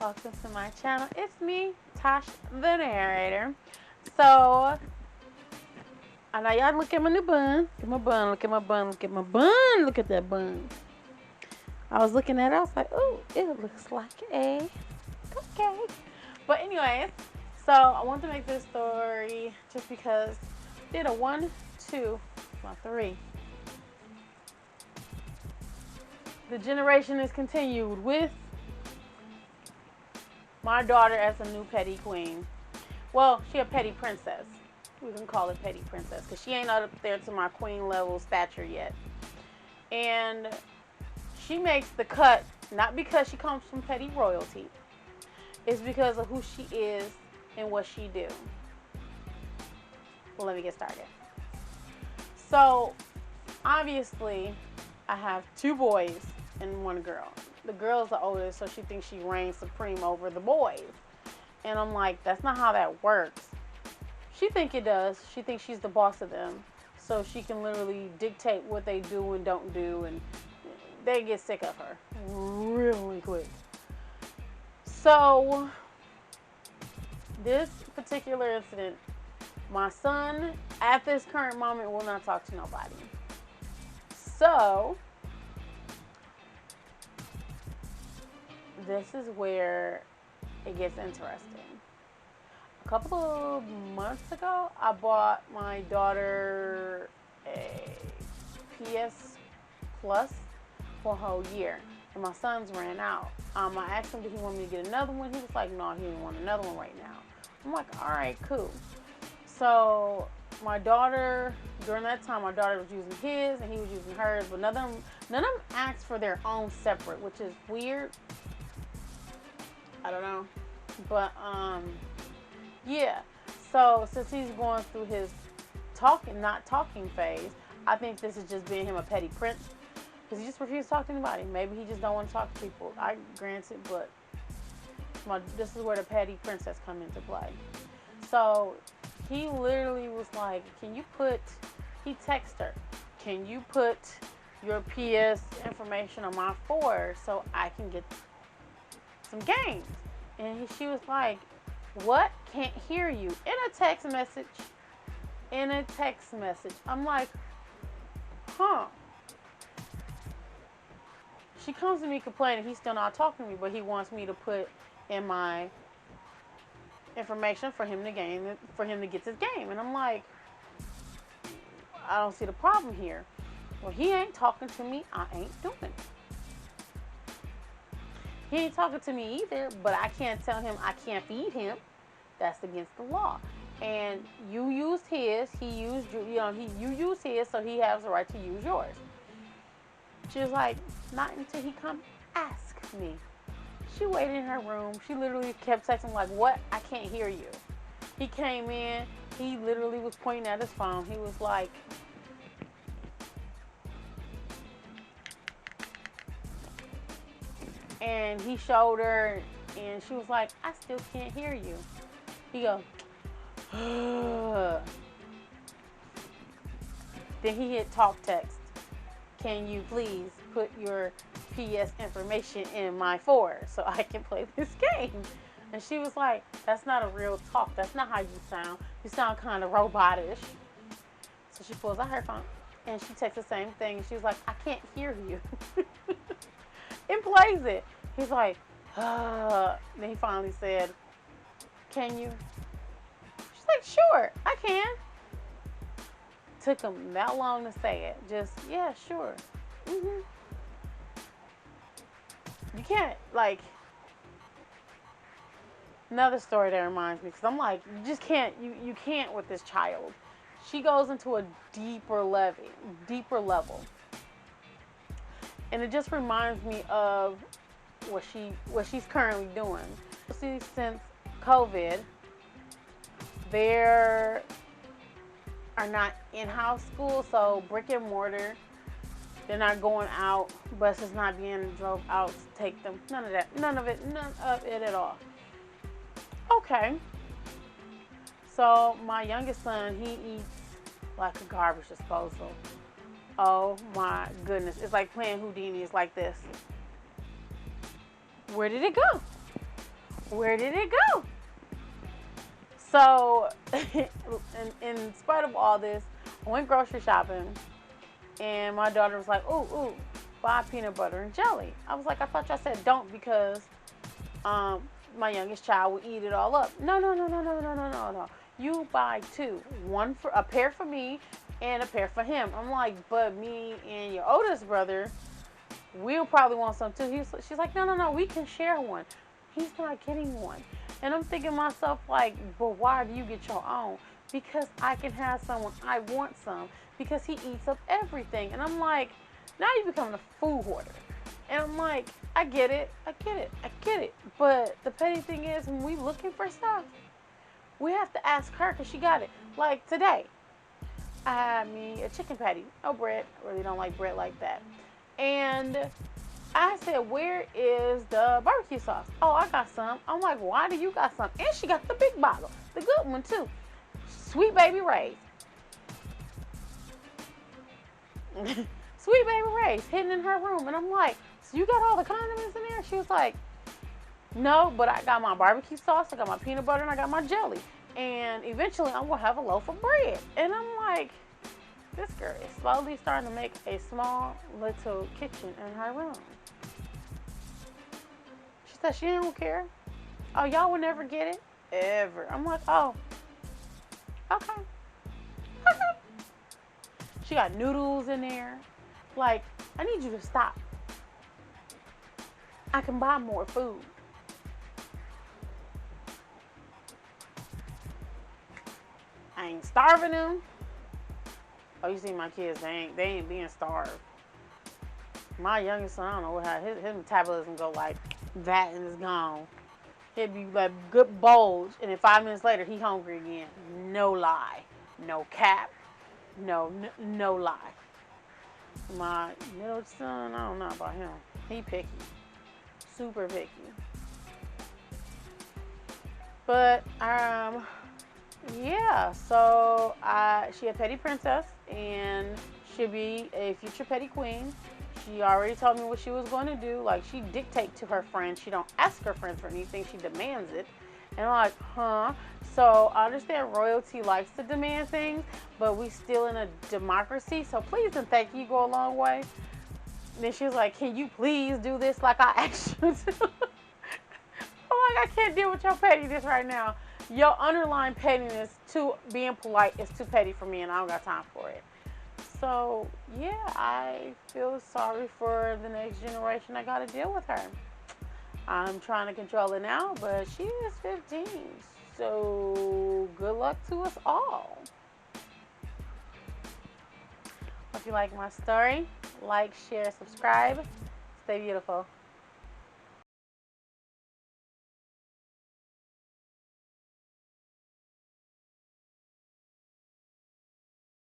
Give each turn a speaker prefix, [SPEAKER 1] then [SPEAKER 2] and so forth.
[SPEAKER 1] Welcome to my channel. It's me, Tosh the narrator. So, I know y'all look at my new bun. Look at my bun, look at my bun, look at my bun, look at that bun. I was looking at it, I was like, ooh, it looks like a cupcake. But anyways, so I want to make this story just because I did a 1, 2, well, 3. The generation is continued with my daughter as a new petty queen. Well, she a petty princess. We can call it petty princess because she ain't up there to my queen level stature yet. And she makes the cut not because she comes from petty royalty. It's because of who she is and what she do. Well, let me get started. So, obviously, I have 2 boys and 1 girl. The girl's the oldest, so she thinks she reigns supreme over the boys. And I'm like, that's not how that works. She think it does. She thinks she's the boss of them. So she can literally dictate what they do and don't do, and they get sick of her really quick. So, this particular incident, my son, at this current moment, will not talk to nobody. So, this is where it gets interesting. A couple of months ago, I bought my daughter a PS Plus for a whole year, and my son's ran out. I asked him, did he want me to get another one? He was like, no, he didn't want another one right now. I'm like, all right, cool. So my daughter, during that time, my daughter was using his and he was using hers, but none of them asked for their own separate, which is weird. I don't know, but yeah. So since he's going through his not talking phase, I think this is just being him a petty prince, because he just refuses to talk to anybody. Maybe he just don't want to talk to people. I grant it, but this is where the petty princess come into play. So he literally was like, he texted her, can you put your PS information on my 4 so I can get some games? And she was like, what? Can't hear you. In a text message. I'm like, huh. She comes to me complaining he's still not talking to me, but he wants me to put in my information for him to get this game. And I'm like, I don't see the problem here. Well, he ain't talking to me. I ain't doing it. He ain't talking to me either, but I can't tell him I can't feed him. That's against the law. And you used his, you used his, so he has the right to use yours. She was like, not until he come ask me. She waited in her room. She literally kept texting like, what? I can't hear you. He came in. He literally was pointing at his phone. He was like, and he showed her, and she was like, I still can't hear you. He goes, then he hit talk text. Can you please put your PS information in my 4 so I can play this game? And she was like, that's not a real talk. That's not how you sound. You sound kind of robotish. So she pulls out her phone, and she texts the same thing. And she was like, I can't hear you. And plays it. He's like, then he finally said, can you? She's like, sure, I can. Took him that long to say it. Just, yeah, sure. You can't, like, another story that reminds me, because I'm like, you just can't, you can't with this child. She goes into a deeper level. And it just reminds me of what she's currently doing. See, since COVID, there are not in-house schools, so brick and mortar, they're not going out, buses not being drove out to take them, none of it at all. Okay, so my youngest son, he eats like a garbage disposal. Oh my goodness, it's like playing Houdini. It's like this. Where did it go? Where did it go? So, in spite of all this, I went grocery shopping, and my daughter was like, "Ooh, ooh, buy peanut butter and jelly." I was like, "I thought y'all said don't because um, my youngest child will eat it all up." No, no, no, no, no, no, no, no, no. You buy two, one for a pair for me, and a pair for him. I'm like, but me and your oldest brother, we'll probably want some too. She's like, no, no, no, we can share one. He's not getting one. And I'm thinking to myself, like, but why do you get your own? Because I can have some when I want some. Because he eats up everything. And I'm like, now you're becoming a food hoarder. And I'm like, I get it, I get it, I get it. But the petty thing is, when we looking for stuff, we have to ask her because she got it. Like today, I had me a chicken patty. No bread. I really don't like bread like that. And I said, where is the barbecue sauce? Oh, I got some. I'm like, why do you got some? And she got the big bottle, the good one too. Sweet Baby Ray's. Sweet Baby Ray's hidden in her room. And I'm like, so you got all the condiments in there? She was like, no, but I got my barbecue sauce, I got my peanut butter, and I got my jelly. And eventually I'm going to have a loaf of bread. And I'm like, this girl is slowly starting to make a small little kitchen in her room. She said she don't care. Oh, y'all will never get it? Ever. I'm like, oh, okay. Okay. She got noodles in there. Like, I need you to stop. I can buy more food. I ain't starving them. Oh, you see my kids, they ain't being starved. My youngest son, I don't know what his metabolism go like that and it's gone. He'd be like good bulge, and then 5 minutes later he hungry again. No lie, no cap, no lie. My middle son, I don't know about him. He picky, super picky. But yeah. So she a petty princess, and she'll be a future petty queen. She already told me what she was going to do. Like, she dictate to her friends. She don't ask her friends for anything. She demands it. And I'm like, huh? So I understand royalty likes to demand things, but we still in a democracy. So please and thank you go a long way. And then she was like, can you please do this like I asked you to? I'm like, I can't deal with your pettiness right now. Your underlying pettiness to being polite is too petty for me, and I don't got time for it. So, yeah, I feel sorry for the next generation that got to deal with her. I'm trying to control it now, but she is 15. So, good luck to us all. If you like my story, like, share, subscribe. Stay beautiful.